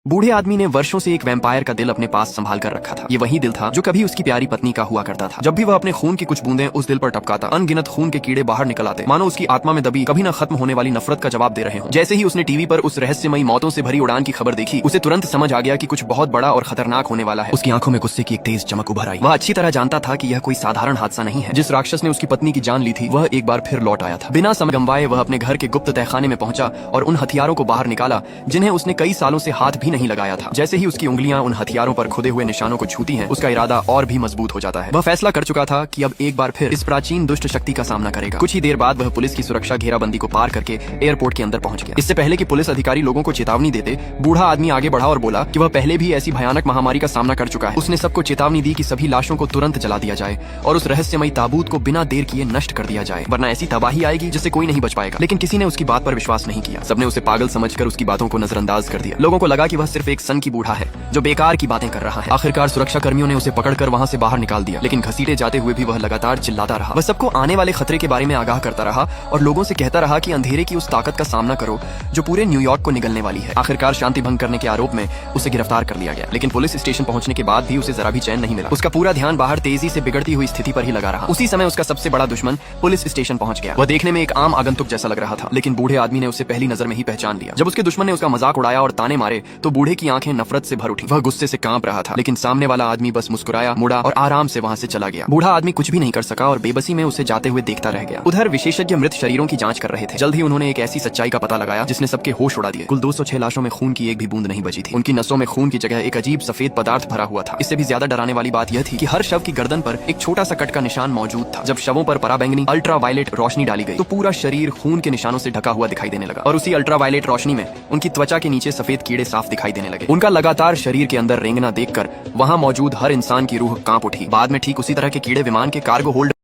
बूढ़े आदमी ने वर्षों से एक वैम्पायर का दिल अपने पास संभाल कर रखा था। ये वही दिल था जो कभी उसकी प्यारी पत्नी का हुआ करता था। जब भी वह अपने खून की कुछ बूंदें उस दिल पर टपकाता, अनगिनत खून के कीड़े बाहर निकल आते, मानो उसकी आत्मा में दबी कभी न खत्म होने वाली नफरत का जवाब दे रहे हों। जैसे ही उसने टीवी पर उस रहस्यमयी मौतों से भरी उड़ान की खबर देखी, उसे तुरंत समझ आ गया कि कुछ बहुत बड़ा और खतरनाक होने वाला है। उसकी आंखों में गुस्से की एक तेज चमक उभर आई। वह अच्छी तरह जानता था कि यह कोई साधारण हादसा नहीं है। जिस राक्षस ने उसकी पत्नी की जान ली थी, वह एक बार फिर लौट आया था। बिना समय गंवाए वह अपने घर के गुप्त तहखाने में पहुंचा और उन हथियारों को बाहर निकाला जिन्हें उसने कई सालों से हाथ भी नहीं लगाया था। जैसे ही उसकी उंगलियां उन हथियारों पर खुदे हुए निशानों को छूती हैं, उसका इरादा और भी मजबूत हो जाता है। वह फैसला कर चुका था कि अब एक बार फिर इस प्राचीन दुष्ट शक्ति का सामना करेगा। कुछ ही देर बाद वह पुलिस की सुरक्षा घेराबंदी को पार करके एयरपोर्ट के अंदर पहुंच गया। इससे पहले कि पुलिस अधिकारी लोगों को चेतावनी देते, बूढ़ा आदमी आगे बढ़ा और बोला कि वह पहले भी ऐसी भयानक महामारी का सामना कर चुका है। उसने सबको चेतावनी दी कि सभी लाशों को तुरंत जला दिया जाए और उस रहस्यमयी ताबूत को बिना देर किए नष्ट कर दिया जाए, वरना ऐसी तबाही आएगी जिससे कोई नहीं बच पाएगा। लेकिन किसी ने उसकी बात पर विश्वास नहीं किया। सबने उसे पागल समझकर उसकी बातों को नजरअंदाज कर दिया। लोगों को लगा कि वह सिर्फ एक सन की बूढ़ा है जो बेकार की बातें कर रहा है। आखिरकार सुरक्षा कर्मियों ने उसे पकड़कर वहां से बाहर निकाल दिया, लेकिन घसीटे जाते हुए भी वह लगातार चिल्लाता रहा। वह सबको आने वाले खतरे के बारे में आगाह करता रहा और लोगों से कहता रहा कि अंधेरे की उस ताकत का सामना करो जो पूरे न्यूयॉर्क को निगलने वाली है। आखिरकार शांति भंग करने के आरोप में उसे गिरफ्तार कर लिया गया, लेकिन पुलिस स्टेशन पहुंचने के बाद भी उसे जरा भी चैन नहीं मिला। उसका पूरा ध्यान बाहर तेजी से बिगड़ती हुई स्थिति पर ही लगा रहा। उसी समय उसका सबसे बड़ा दुश्मन पुलिस स्टेशन पहुंच गया। वह देखने में एक आम आगंतुक जैसा लग रहा था, लेकिन बूढ़े आदमी ने उसे पहली नजर में ही पहचान लिया। जब उसके दुश्मन ने उसका मजाक उड़ाया और ताने मारे तो बूढ़े की आंखें नफरत से भर उठी। वह गुस्से से कांप रहा था, लेकिन सामने वाला आदमी बस मुस्कुराया, मुड़ा और आराम से वहां से चला गया। बूढ़ा आदमी कुछ भी नहीं कर सका और बेबसी में उसे जाते हुए देखता रह गया। उधर विशेषज्ञ मृत शरीरों की जांच कर रहे थे। जल्द ही उन्होंने एक ऐसी सच्चाई का पता लगाया जिसने सबके होश उड़ा दिए। कुल 206 लाशों में खून की एक भी बूंद नहीं बची थी। उनकी नसों में खून की जगह एक अजीब सफेद पदार्थ भरा हुआ था। इससे भी ज्यादा डराने वाली बात यह थी कि हर शव की गर्दन पर एक छोटा सा कट का निशान मौजूद था। जब शवों पर पराबैंगनी अल्ट्रावायलेट रोशनी डाली गई तो पूरा शरीर खून के निशानों से ढका हुआ दिखाई देने लगा और उसी अल्ट्रावायलेट रोशनी में उनकी त्वचा के नीचे सफेद कीड़े साफ दिखाई देने लगे। उनका लगातार शरीर के अंदर रेंगना देखकर वहां मौजूद हर इंसान की रूह कांप उठी। बाद में ठीक उसी तरह के कीड़े विमान के कार्गो होल्ड